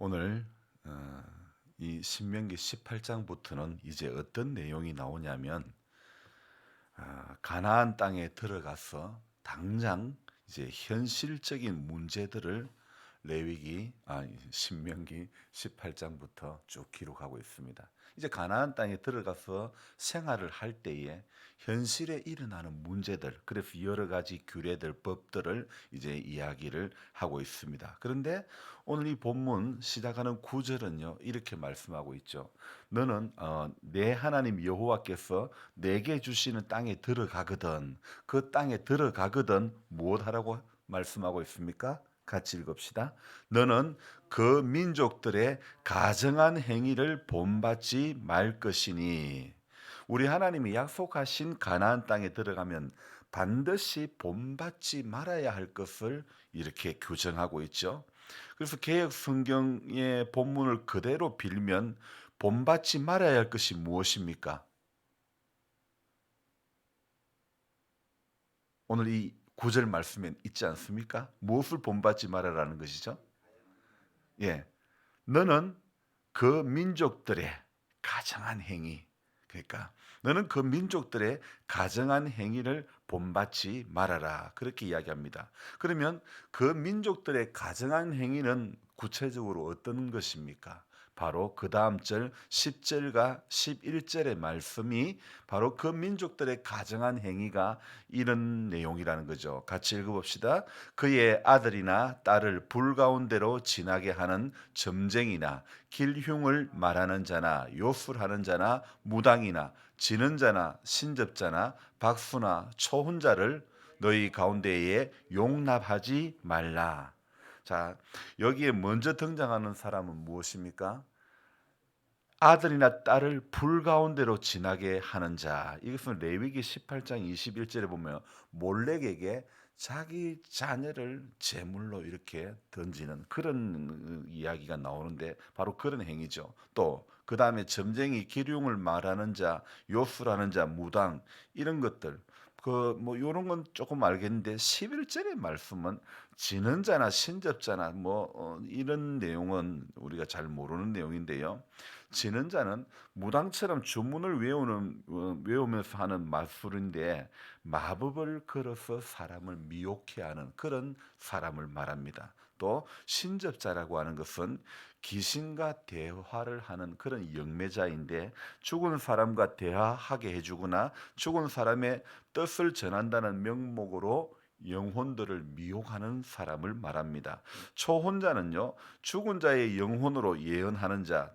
오늘 이 신명기 18장부터는 이제 어떤 내용이 나오냐면 가나안 땅에 들어가서 당장 이제 현실적인 문제들을 신명기 18장부터 쭉 기록하고 있습니다. 이제 가나안 땅에 들어가서 생활을 할 때에 현실에 일어나는 문제들, 그래서 여러 가지 규례들, 법들을 이제 이야기를 하고 있습니다. 그런데 오늘 이 본문 시작하는 구절은요, 이렇게 말씀하고 있죠. 너는 내 하나님 여호와께서 내게 주시는 땅에 들어가거든, 그 땅에 들어가거든 무엇하라고 말씀하고 있습니까? 같이 읽읍시다. 너는 그 민족들의 가증한 행위를 본받지 말 것이니. 우리 하나님이 약속하신 가나안 땅에 들어가면 반드시 본받지 말아야 할 것을 이렇게 규정하고 있죠. 그래서 개역 성경의 본문을 그대로 빌면 본받지 말아야 할 것이 무엇입니까? 오늘 이 구절 말씀에 있지 않습니까? 무엇을 본받지 말아라는 것이죠? 예. 너는 그 민족들의 가증한 행위, 그러니까 너는 그 민족들의 가증한 행위를 본받지 말아라, 그렇게 이야기합니다. 그러면 그 민족들의 가증한 행위는 구체적으로 어떤 것입니까? 바로 그 다음 절 10절과 11절의 말씀이 바로 그 민족들의 가증한 행위가 이런 내용이라는 거죠. 같이 읽어봅시다. 그의 아들이나 딸을 불 가운데로 지나게 하는 점쟁이나 길흉을 말하는 자나 요술하는 자나 무당이나 지는 자나 신접자나 박수나 초혼자를 너희 가운데에 용납하지 말라. 자, 여기에 먼저 등장하는 사람은 무엇입니까? 아들이나 딸을 불 가운데로 지나게 하는 자. 이것은 레위기 18장 21절에 보면 몰렉에게 자기 자녀를 제물로 이렇게 던지는 그런 이야기가 나오는데 바로 그런 행위죠. 또 그다음에 점쟁이, 기륭을 말하는 자, 요술하는 자, 무당, 이런 것들, 그 뭐 요런 건 조금 알겠는데 11절의 말씀은 지는 자나 신접자나 이런 내용은 우리가 잘 모르는 내용인데요. 지는 자는 무당처럼 주문을 외우면서 하는 마술인데, 마법을 걸어서 사람을 미혹해 하는 그런 사람을 말합니다. 또 신접자라고 하는 것은 귀신과 대화를 하는 그런 영매자인데, 죽은 사람과 대화하게 해주거나 죽은 사람의 뜻을 전한다는 명목으로 영혼들을 미혹하는 사람을 말합니다. 초혼자는요, 죽은 자의 영혼으로 예언하는 자,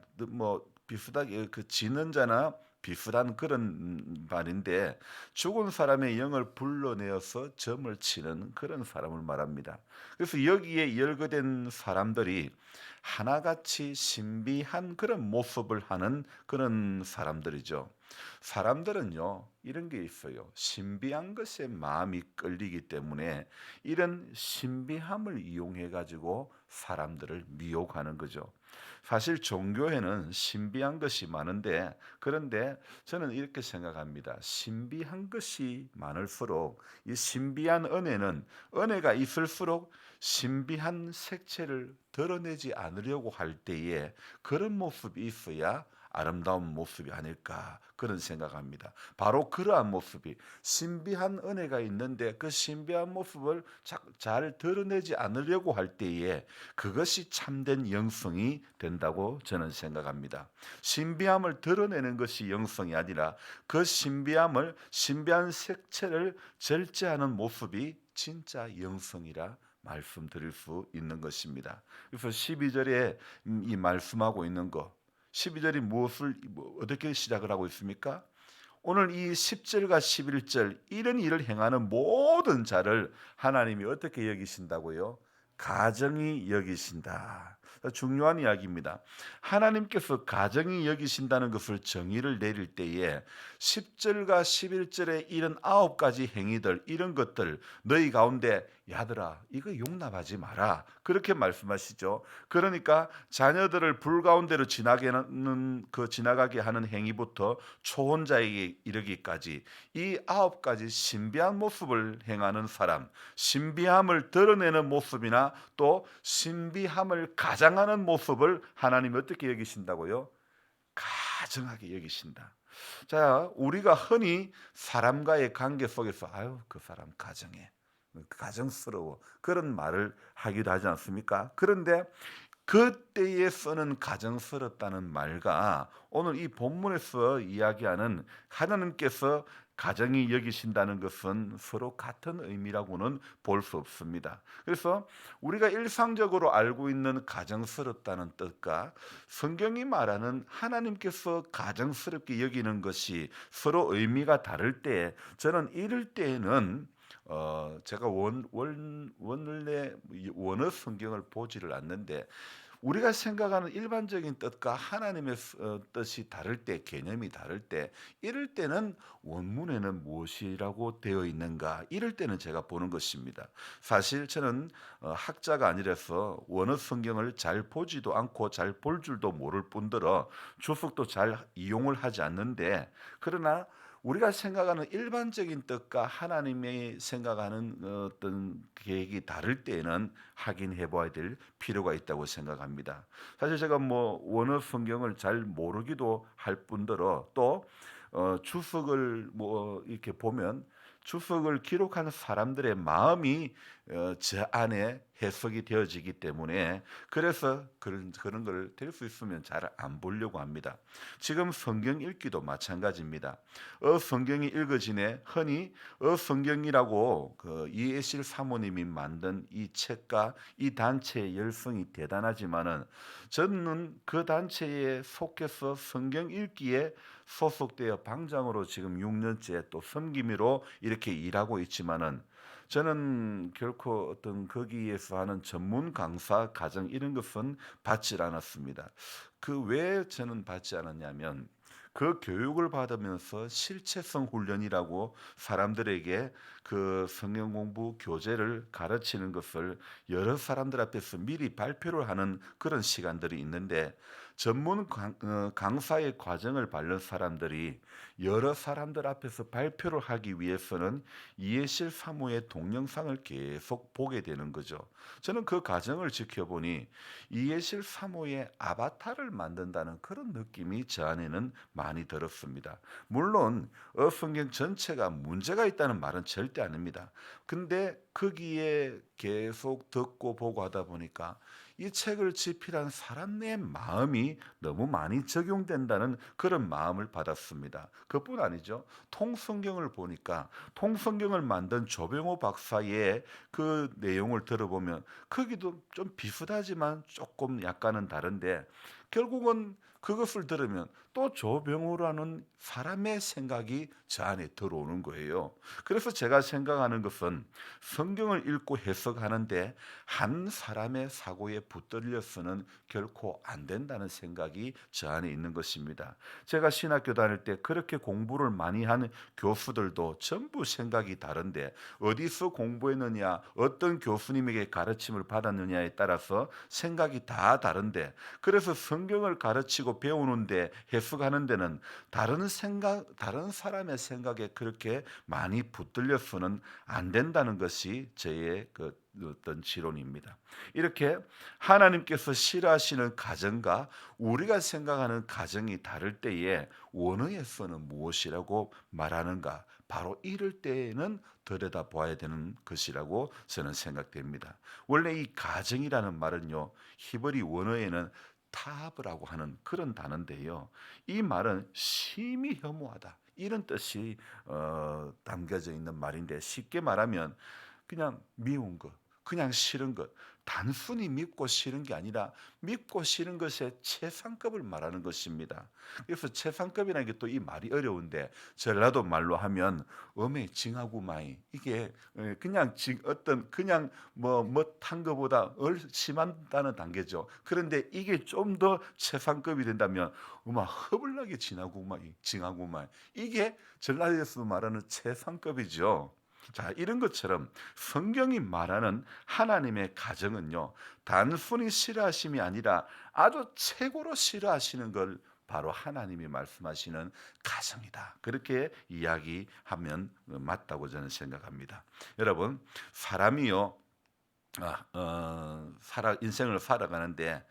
비슷하게 그 지는 자나 비슷한 그런 말인데, 죽은 사람의 영을 불러내어서 점을 치는 그런 사람을 말합니다. 그래서 여기에 열거된 사람들이 하나같이 신비한 그런 모습을 하는 그런 사람들이죠. 사람들은요, 이런 게 있어요. 신비한 것에 마음이 끌리기 때문에 이런 신비함을 이용해 가지고 사람들을 미혹하는 거죠. 사실 종교에는 신비한 것이 많은데, 그런데 저는 이렇게 생각합니다. 신비한 것이 많을수록 이 신비한 은혜가 있을수록 신비한 색채를 드러내지 않으려고 할 때에 그런 모습이 있어야 아름다운 모습이 아닐까, 그런 생각합니다. 바로 그러한 모습이, 신비한 은혜가 있는데 그 신비한 모습을 잘 드러내지 않으려고 할 때에 그것이 참된 영성이 된다고 저는 생각합니다. 신비함을 드러내는 것이 영성이 아니라 그 신비한 색채를 절제하는 모습이 진짜 영성이라 말씀드릴 수 있는 것입니다. 그래서 12절에 이 말씀하고 있는 거, 12절이 어떻게 시작을 하고 있습니까? 오늘 이 10절과 11절, 이런 일을 행하는 모든 자를 하나님이 어떻게 여기신다고요? 가정이 여기신다. 중요한 이야기입니다. 하나님께서 가정이 여기신다는 것을 정의를 내릴 때에 10절과 11절에 이런 9가지 행위들, 이런 것들, 너희 가운데 야들아 이거 용납하지 마라. 그렇게 말씀하시죠. 그러니까 자녀들을 불 가운데로 지나가게 하는 행위부터 초혼자에게 이르기까지 이 9가지 신비한 모습을 행하는 사람, 신비함을 드러내는 모습이나 또 신비함을 가장하는 모습을 하나님이 어떻게 여기신다고요? 가증하게 여기신다. 자, 우리가 흔히 사람과의 관계 속에서 아유, 그 사람 가증해. 가증스러워. 그런 말을 하기도 하지 않습니까? 그런데 그때에 쓰는 가정스럽다는 말과 오늘 이 본문에서 이야기하는 하나님께서 가정이 여기신다는 것은 서로 같은 의미라고는 볼 수 없습니다. 그래서 우리가 일상적으로 알고 있는 가정스럽다는 뜻과 성경이 말하는 하나님께서 가정스럽게 여기는 것이 서로 의미가 다를 때 저는 이럴 때에는 제가 원래 원어 성경을 보지를 않는데 우리가 생각하는 일반적인 뜻과 하나님의 뜻이 다를 때, 개념이 다를 때, 이럴 때는 원문에는 무엇이라고 되어 있는가? 이럴 때는 제가 보는 것입니다. 사실 저는 학자가 아니라서 원어 성경을 잘 보지도 않고 잘 볼 줄도 모를 뿐더러 주석도 잘 이용을 하지 않는데, 그러나 우리가 생각하는 일반적인 뜻과 하나님의 생각하는 어떤 계획이 다를 때에는 확인해 봐야 될 필요가 있다고 생각합니다. 사실 제가 뭐 원어 성경을 잘 모르기도 할 뿐더러 또 주석을 뭐 이렇게 보면 주석을 기록하는 사람들의 마음이 저 안에 해석이 되어지기 때문에 그래서 그런 걸 될 수 있으면 잘 안 보려고 합니다. 지금 성경 읽기도 마찬가지입니다. 성경이 읽어지네 흔히 성경이라고 그 이해실 사모님이 만든 이 책과 이 단체의 열성이 대단하지만은 저는 그 단체에 속해서 성경 읽기에 소속되어 방장으로 지금 6년째 또 섬김이로 이렇게 일하고 있지만은 저는 결코 어떤 거기에서 하는 전문 강사 과정 이런 것은 받지 않았습니다. 그 왜 저는 받지 않았냐면 그 교육을 받으면서 실체성 훈련이라고 사람들에게 그 성경 공부 교재를 가르치는 것을 여러 사람들 앞에서 미리 발표를 하는 그런 시간들이 있는데 전문 강사의 과정을 밟는 사람들이 여러 사람들 앞에서 발표를 하기 위해서는 이해실 사무의 동영상을 계속 보게 되는 거죠. 저는 그 과정을 지켜보니 이해실 사무의 아바타를 만든다는 그런 느낌이 저 안에는 많이 들었습니다. 물론 성경 전체가 문제가 있다는 말은 절대 아닙니다. 근데 거기에 계속 듣고 보고 하다 보니까 이 책을 집필한 사람의 마음이 너무 많이 적용된다는 그런 마음을 받았습니다. 그뿐 아니죠. 통성경을 보니까 통성경을 만든 조병호 박사의 그 내용을 들어보면 거기도 좀 비슷하지만 조금 약간은 다른데 결국은 그것을 들으면 또 조병호라는 사람의 생각이 저 안에 들어오는 거예요. 그래서 제가 생각하는 것은 성경을 읽고 해석하는데 한 사람의 사고에 붙들려서는 결코 안 된다는 생각이 저 안에 있는 것입니다. 제가 신학교 다닐 때 그렇게 공부를 많이 하는 교수들도 전부 생각이 다른데 어디서 공부했느냐, 어떤 교수님에게 가르침을 받았느냐에 따라서 생각이 다 다른데 그래서 성경을 가르치고 배우는데 해석하는 데는 다른 사람의 생각에 그렇게 많이 붙들려서는 안 된다는 것이 저의 그 어떤 지론입니다. 이렇게 하나님께서 싫어하시는 가정과 우리가 생각하는 가정이 다를 때에 원어에서는 무엇이라고 말하는가? 바로 이럴 때에는 들여다봐야 되는 것이라고 저는 생각됩니다. 원래 이 가정이라는 말은요, 히브리 원어에는 타브라고 하는 그런 단어인데요. 이 말은 심히 혐오하다. 이런 뜻이 담겨져 있는 말인데 쉽게 말하면 그냥 미운 것, 그냥 싫은 것, 단순히 밉고 싫은 게 아니라 밉고 싫은 것의 최상급을 말하는 것입니다. 그래서 최상급이라는 게 또 이 말이 어려운데 전라도 말로 하면 엄에 징하구마이 이게 그냥 어떤 그냥 뭐탄 것보다 심한다는 단계죠. 그런데 이게 좀 더 최상급이 된다면 어마 허블나게 징하구마이 이게 전라도에서 말하는 최상급이죠. 자, 이런 것처럼 성경이 말하는 하나님의 가정은요, 단순히 싫어하심이 아니라 아주 최고로 싫어하시는 걸 바로 하나님이 말씀하시는 가정이다. 그렇게 이야기하면 맞다고 저는 생각합니다. 여러분, 사람이요, 인생을 살아가는데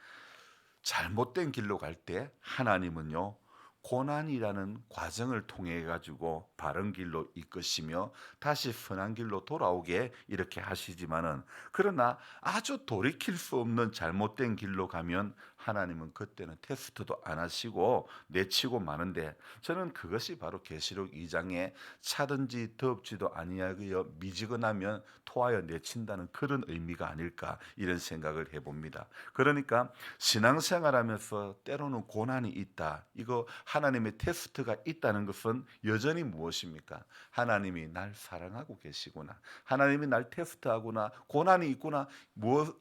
잘못된 길로 갈 때 하나님은요, 고난이라는 과정을 통해 가지고 바른 길로 이끄시며 다시 선한 길로 돌아오게 이렇게 하시지만은, 그러나 아주 돌이킬 수 없는 잘못된 길로 가면 하나님은 그때는 테스트도 안 하시고 내치고 마는데, 저는 그것이 바로 계시록 2장에 차든지 덥지도 아니하여 미지근하면 토하여 내친다는 그런 의미가 아닐까, 이런 생각을 해봅니다. 그러니까 신앙생활하면서 때로는 고난이 있다, 이거 하나님의 테스트가 있다는 것은 여전히 무엇입니까? 하나님이 날 사랑하고 계시구나, 하나님이 날 테스트하구나, 고난이 있구나.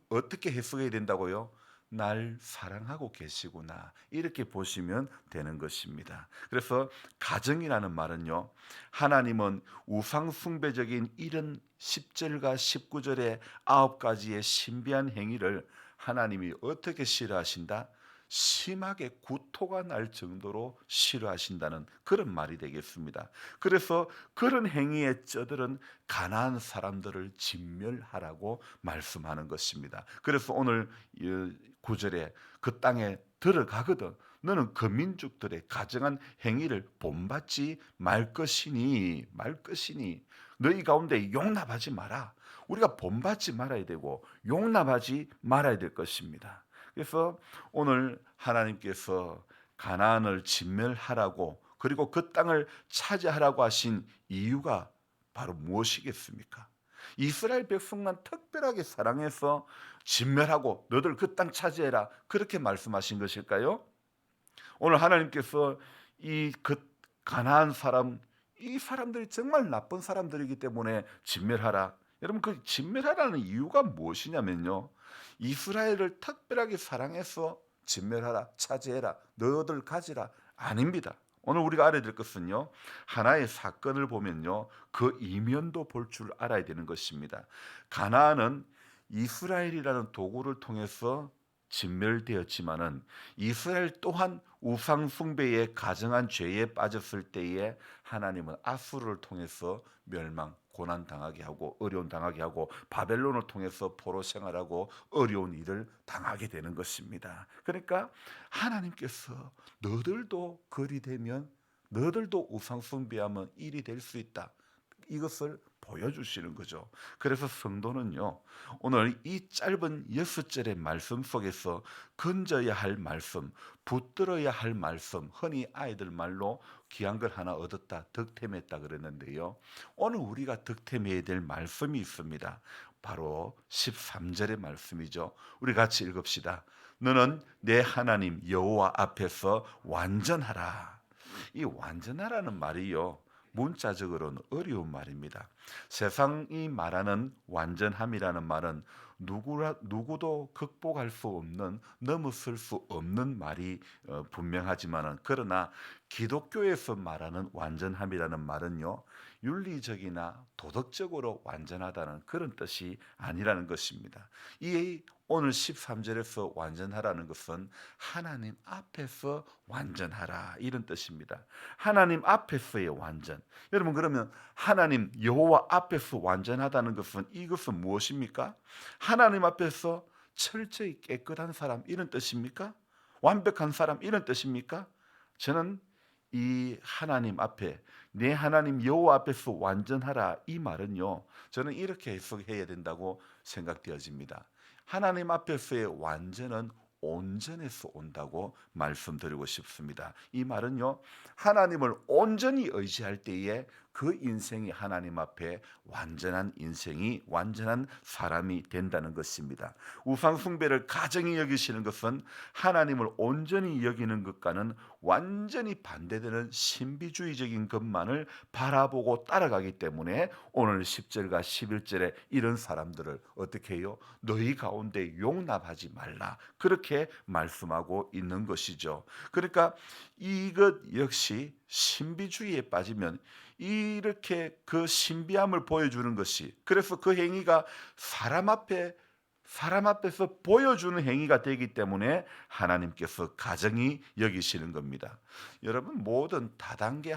어떻게 해석해야 된다고요? 날 사랑하고 계시구나, 이렇게 보시면 되는 것입니다. 그래서 가정이라는 말은요, 하나님은 우상 숭배적인 이런 10절과 19절의 9가지의 신비한 행위를 하나님이 어떻게 싫어하신다? 심하게 구토가 날 정도로 싫어하신다는 그런 말이 되겠습니다. 그래서 그런 행위의 쩌들은 가나안 사람들을 진멸하라고 말씀하는 것입니다. 그래서 오늘 9절에 그 땅에 들어가거든 너는 그 민족들의 가증한 행위를 본받지 말 것이니 너희 가운데 용납하지 마라. 우리가 본받지 말아야 되고 용납하지 말아야 될 것입니다. 그래서 오늘 하나님께서 가나안을 진멸하라고, 그리고 그 땅을 차지하라고 하신 이유가 바로 무엇이겠습니까? 이스라엘 백성만 특별하게 사랑해서 진멸하고 너들 그 땅 차지해라, 그렇게 말씀하신 것일까요? 오늘 하나님께서 가나안 사람, 이 사람들이 정말 나쁜 사람들이기 때문에 진멸하라. 여러분, 그 진멸하라는 이유가 무엇이냐면요, 이스라엘을 특별하게 사랑해서 진멸하라, 차지해라, 너희들 가지라, 아닙니다. 오늘 우리가 알아야 될 것은요, 하나의 사건을 보면요, 그 이면도 볼 줄 알아야 되는 것입니다. 가나안은 이스라엘이라는 도구를 통해서 진멸되었지만은, 이스라엘 또한 우상 숭배에 가증한 죄에 빠졌을 때에 하나님은 아수르를 통해서 멸망, 고난 당하게 하고 어려움 당하게 하고 바벨론을 통해서 포로 생활하고 어려운 일을 당하게 되는 것입니다. 그러니까 하나님께서 너들도 그리 되면, 너들도 우상 숭배하면 일이 될 수 있다, 이것을 보여주시는 거죠. 그래서 성도는요, 오늘 이 짧은 6절의 말씀 속에서 건져야 할 말씀, 붙들어야 할 말씀, 흔히 아이들 말로 귀한 걸 하나 얻었다, 득템했다 그랬는데요, 오늘 우리가 득템해야 될 말씀이 있습니다. 바로 13절의 말씀이죠. 우리 같이 읽읍시다. 너는 내 하나님 여호와 앞에서 완전하라. 이 완전하라는 말이요, 문자적으로는 어려운 말입니다. 세상이 말하는 완전함이라는 말은 누구도 극복할 수 없는, 넘어설 수 없는 말이 분명하지만은, 그러나 기독교에서 말하는 완전함이라는 말은요, 윤리적이나 도덕적으로 완전하다는 그런 뜻이 아니라는 것입니다. 이 오늘 13절에서 완전하라는 것은 하나님 앞에서 완전하라, 이런 뜻입니다. 하나님 앞에서의 완전. 여러분, 그러면 하나님 여호와 앞에서 완전하다는 것은, 이것은 무엇입니까? 하나님 앞에서 철저히 깨끗한 사람, 이런 뜻입니까? 완벽한 사람, 이런 뜻입니까? 저는 이 하나님 앞에, 내 하나님 여호와 앞에서 완전하라, 이 말은요, 저는 이렇게 해석해야 된다고 생각되어집니다. 하나님 앞에서의 완전은 온전에서 온다고 말씀드리고 싶습니다. 이 말은요, 하나님을 온전히 의지할 때에 그 인생이 하나님 앞에 완전한 인생이, 완전한 사람이 된다는 것입니다. 우상 숭배를 가정히 여기시는 것은 하나님을 온전히 여기는 것과는 완전히 반대되는 신비주의적인 것만을 바라보고 따라가기 때문에 오늘 10절과 11절에 이런 사람들을 어떻게 해요? 너희 가운데 용납하지 말라, 그렇게 말씀하고 있는 것이죠. 그러니까 이것 역시 신비주의에 빠지면 이렇게 그 신비함을 보여주는 것이, 그래서 그 행위가 사람 앞에서 보여주는 행위가 되기 때문에 하나님께서 가정이 여기시는 겁니다. 여러분, 모든 다단계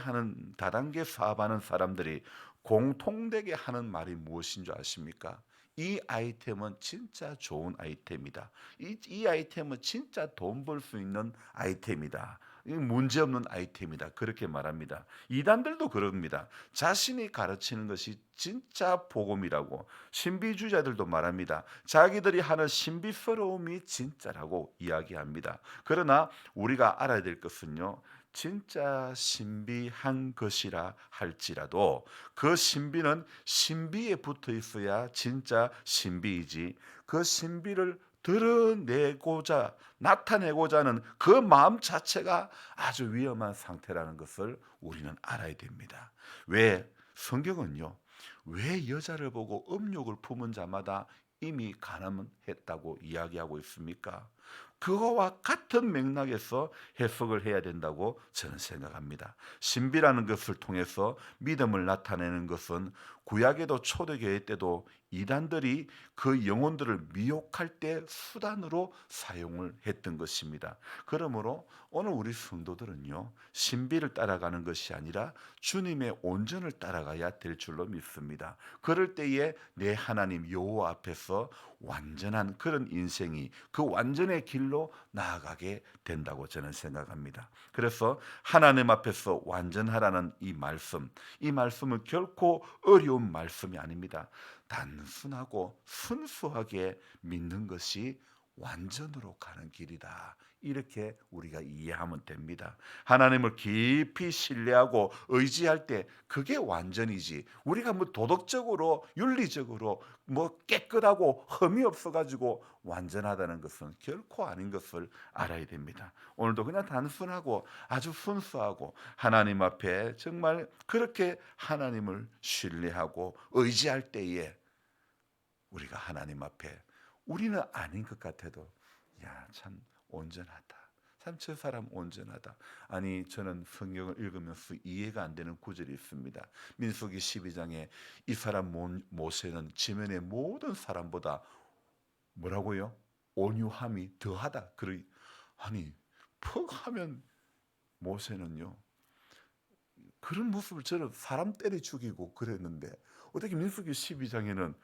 사업하는 사람들이 공통되게 하는 말이 무엇인 줄 아십니까? 이 아이템은 진짜 좋은 아이템이다. 이 아이템은 진짜 돈 벌 수 있는 아이템이다. 문제없는 아이템이다. 그렇게 말합니다. 이단들도 그럽니다. 자신이 가르치는 것이 진짜 복음이라고. 신비주의자들도 말합니다. 자기들이 하는 신비스러움이 진짜라고 이야기합니다. 그러나 우리가 알아야 될 것은요, 진짜 신비한 것이라 할지라도 그 신비는 신비에 붙어 있어야 진짜 신비이지, 그 신비를 드러내고자 나타내고자 하는 그 마음 자체가 아주 위험한 상태라는 것을 우리는 알아야 됩니다. 왜? 성경은요, 왜 여자를 보고 음욕을 품은 자마다 이미 가늠했다고 이야기하고 있습니까? 그거와 같은 맥락에서 해석을 해야 된다고 저는 생각합니다. 신비라는 것을 통해서 믿음을 나타내는 것은 구약에도 초대교회 때도 이단들이 그 영혼들을 미혹할 때 수단으로 사용을 했던 것입니다. 그러므로 오늘 우리 성도들은요, 신비를 따라가는 것이 아니라 주님의 온전을 따라가야 될 줄로 믿습니다. 그럴 때에 내 하나님 여호와 앞에서 완전한 그런 인생이 그 완전의 길로 나아가게 된다고 저는 생각합니다. 그래서 하나님 앞에서 완전하라는 이 말씀은 결코 어려운 말씀이 아닙니다. 단순하고 순수하게 믿는 것이 완전으로 가는 길이다. 이렇게 우리가 이해하면 됩니다. 하나님을 깊이 신뢰하고 의지할 때 그게 완전이지. 우리가 뭐 도덕적으로 윤리적으로 뭐 깨끗하고 흠이 없어 가지고 완전하다는 것은 결코 아닌 것을 알아야 됩니다. 오늘도 그냥 단순하고 아주 순수하고 하나님 앞에 정말 그렇게 하나님을 신뢰하고 의지할 때에 우리가 하나님 앞에 우리는 아닌 것 같아도 야, 참 온전하다. 참 저 사람 온전하다. 아니, 저는 성경을 읽으면서 이해가 안 되는 구절이 있습니다. 민수기 12장에 이 사람 모세는 지면의 모든 사람보다 뭐라고요? 온유함이 더하다. 아니, 퍽 하면 모세는요, 그런 모습을 저는 사람 때려 죽이고 그랬는데 어떻게 민수기 12장에는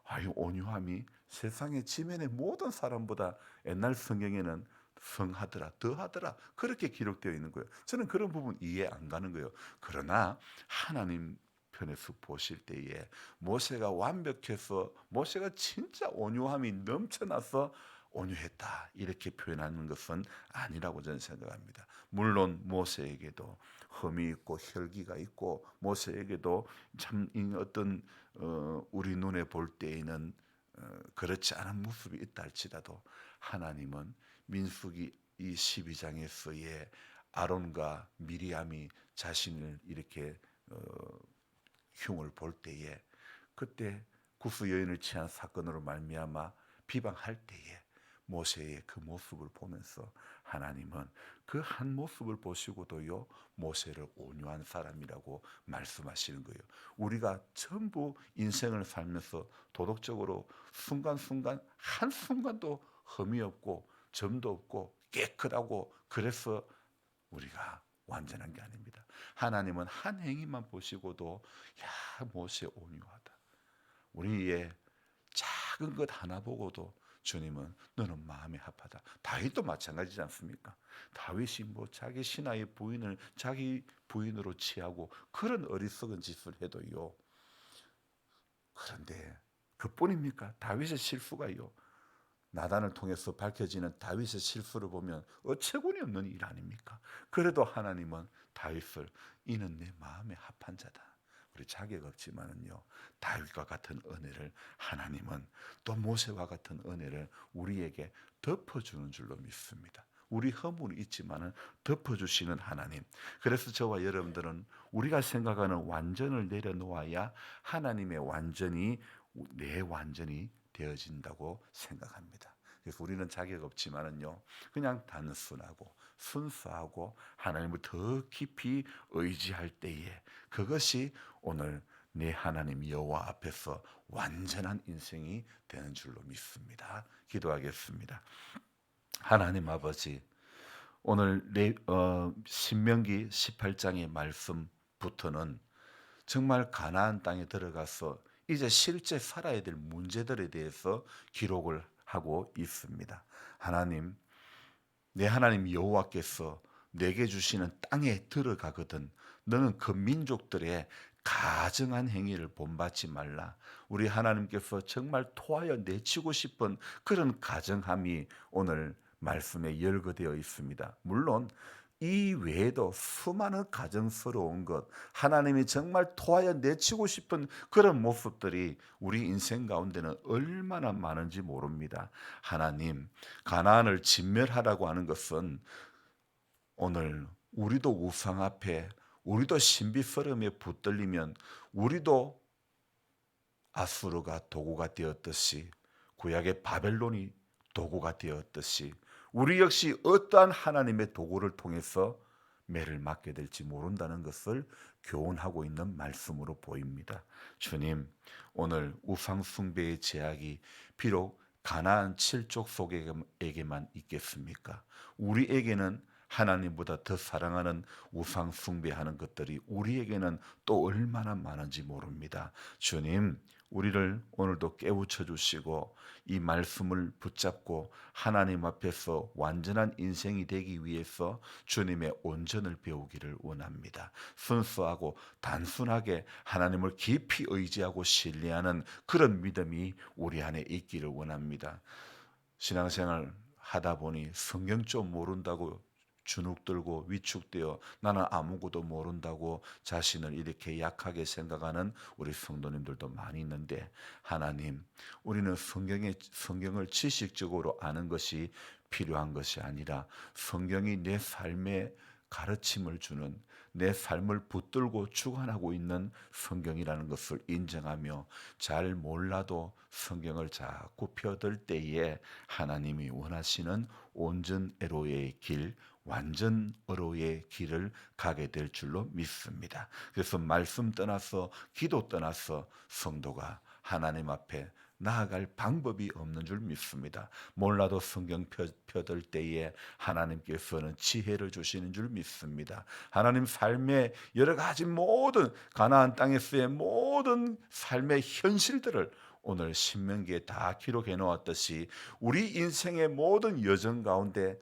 아유, 온유함이 세상의 지면의 모든 사람보다 옛날 성경에는 성하더라, 더하더라, 그렇게 기록되어 있는 거예요. 저는 그런 부분 이해 안 가는 거예요. 그러나 하나님 편에서 보실 때에 모세가 완벽해서 모세가 진짜 온유함이 넘쳐나서 온유했다 이렇게 표현하는 것은 아니라고 저는 생각합니다. 물론 모세에게도 흠이 있고 혈기가 있고 모세에게도 참 어떤 우리 눈에 볼 때에는 그렇지 않은 모습이 있다 할지라도 하나님은 민수기 이 12장에서의 아론과 미리암이 자신을 이렇게 흉을 볼 때에 그때 구스 여인을 취한 사건으로 말미암아 비방할 때에 모세의 그 모습을 보면서 하나님은 그 한 모습을 보시고도요 모세를 온유한 사람이라고 말씀하시는 거예요. 우리가 전부 인생을 살면서 도덕적으로 순간순간 한순간도 흠이 없고 점도 없고 깨끗하고 그래서 우리가 완전한 게 아닙니다. 하나님은 한 행위만 보시고도 야, 모세 온유하다. 우리의 작은 것 하나 보고도 주님은 너는 마음이 합하다. 다윗도 마찬가지지 않습니까? 다윗이 뭐 자기 신하의 부인을 자기 부인으로 취하고 그런 어리석은 짓을 해도요. 그런데 그뿐입니까? 다윗의 실수가요. 나단을 통해서 밝혀지는 다윗의 실수를 보면 어처구니 없는 일 아닙니까? 그래도 하나님은 다윗을 이는 내 마음에 합한 자다. 우리 자격 없지만은요 다윗과 같은 은혜를 하나님은 또 모세와 같은 은혜를 우리에게 덮어주는 줄로 믿습니다. 우리 허물이 있지만은 덮어주시는 하나님. 그래서 저와 여러분들은 우리가 생각하는 완전을 내려놓아야 하나님의 완전이 내 완전이 되어진다고 생각합니다. 그래서 우리는 자격 없지만은요, 그냥 단순하고 순수하고 하나님을 더 깊이 의지할 때에 그것이 오늘 내 하나님 여호와 앞에서 완전한 인생이 되는 줄로 믿습니다. 기도하겠습니다. 하나님 아버지, 오늘 신명기 18장의 말씀부터는 정말 가나안 땅에 들어가서 이제 실제 살아야 될 문제들에 대해서 기록을 하고 있습니다. 하나님, 내 하나님 여호와께서 내게 주시는 땅에 들어가거든 너는 그 민족들의 가증한 행위를 본받지 말라. 우리 하나님께서 정말 토하여 내치고 싶은 그런 가증함이 오늘 말씀에 열거되어 있습니다. 물론 이 외에도 수많은 가증스러운 것, 하나님이 정말 토하여 내치고 싶은 그런 모습들이 우리 인생 가운데는 얼마나 많은지 모릅니다. 하나님, 가나안을 진멸하라고 하는 것은 오늘 우리도 우상 앞에, 우리도 신비스러움에 붙들리면 우리도 아수르가 도구가 되었듯이, 구약의 바벨론이 도구가 되었듯이 우리 역시 어떠한 하나님의 도구를 통해서 매를 맞게 될지 모른다는 것을 교훈하고 있는 말씀으로 보입니다. 주님, 오늘 우상 숭배의 제약이 비록 가나안 7족 속에게만 있겠습니까? 우리에게는 하나님보다 더 사랑하는 우상 숭배하는 것들이 우리에게는 또 얼마나 많은지 모릅니다. 주님, 우리를 오늘도 깨우쳐 주시고 이 말씀을 붙잡고 하나님 앞에서 완전한 인생이 되기 위해서 주님의 온전을 배우기를 원합니다. 순수하고 단순하게 하나님을 깊이 의지하고 신뢰하는 그런 믿음이 우리 안에 있기를 원합니다. 신앙생활 하다 보니 성경 좀 모른다고 주눅들고 위축되어 나는 아무것도 모른다고 자신을 이렇게 약하게 생각하는 우리 성도님들도 많이 있는데, 하나님, 우리는 성경을 지식적으로 아는 것이 필요한 것이 아니라 성경이 내 삶에 가르침을 주는, 내 삶을 붙들고 주관하고 있는 성경이라는 것을 인정하며 잘 몰라도 성경을 자꾸 펴들 때에 하나님이 원하시는 온전애로의 길, 완전어로의 길을 가게 될 줄로 믿습니다. 그래서 말씀 떠나서 기도 떠나서 성도가 하나님 앞에 나아갈 방법이 없는 줄 믿습니다. 몰라도 성경 펴들 때에 하나님께서는 지혜를 주시는 줄 믿습니다. 하나님 삶의 여러 가지 모든 가나안 땅에서의 모든 삶의 현실들을 오늘 신명기에 다 기록해 놓았듯이 우리 인생의 모든 여정 가운데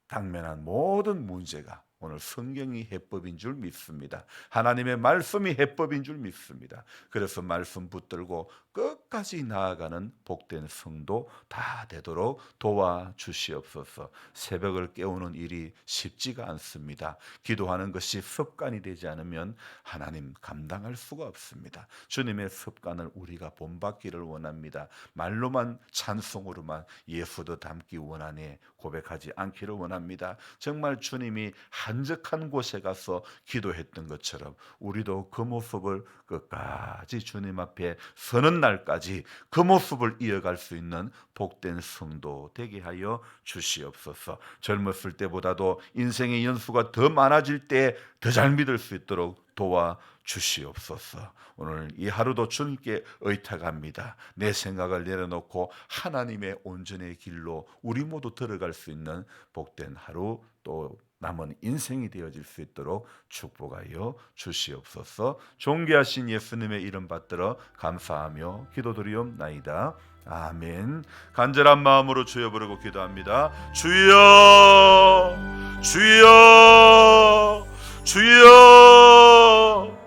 당면한 모든 문제가 오늘 성경이 해법인 줄 믿습니다. 하나님의 말씀이 해법인 줄 믿습니다. 그래서 말씀 붙들고 끝까지 나아가는 복된 성도 다 되도록 도와주시옵소서. 새벽을 깨우는 일이 쉽지가 않습니다. 기도하는 것이 습관이 되지 않으면 하나님 감당할 수가 없습니다. 주님의 습관을 우리가 본받기를 원합니다. 말로만 찬송으로만 예수도 담기 원하네 고백하지 않기를 원합니다. 정말 주님이 한적한 곳에 가서 기도했던 것처럼 우리도 그 모습을 끝까지 주님 앞에 서는 날까지 그 모습을 이어갈 수 있는 복된 성도 되게 하여 주시옵소서. 젊었을 때보다도 인생의 연수가 더 많아질 때 더 잘 믿을 수 있도록 도와 주시옵소서. 오늘 이 하루도 주님께 의탁합니다. 내 생각을 내려놓고 하나님의 온전의 길로 우리 모두 들어갈 수 있는 복된 하루, 또 남은 인생이 되어질 수 있도록 축복하여 주시옵소서. 존귀하신 예수님의 이름 받들어 감사하며 기도드리옵나이다. 아멘. 간절한 마음으로 주여 부르고 기도합니다. 주여, 주여, 주여.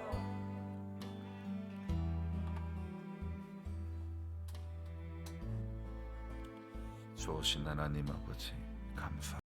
좋으신 하나님 아버지 감사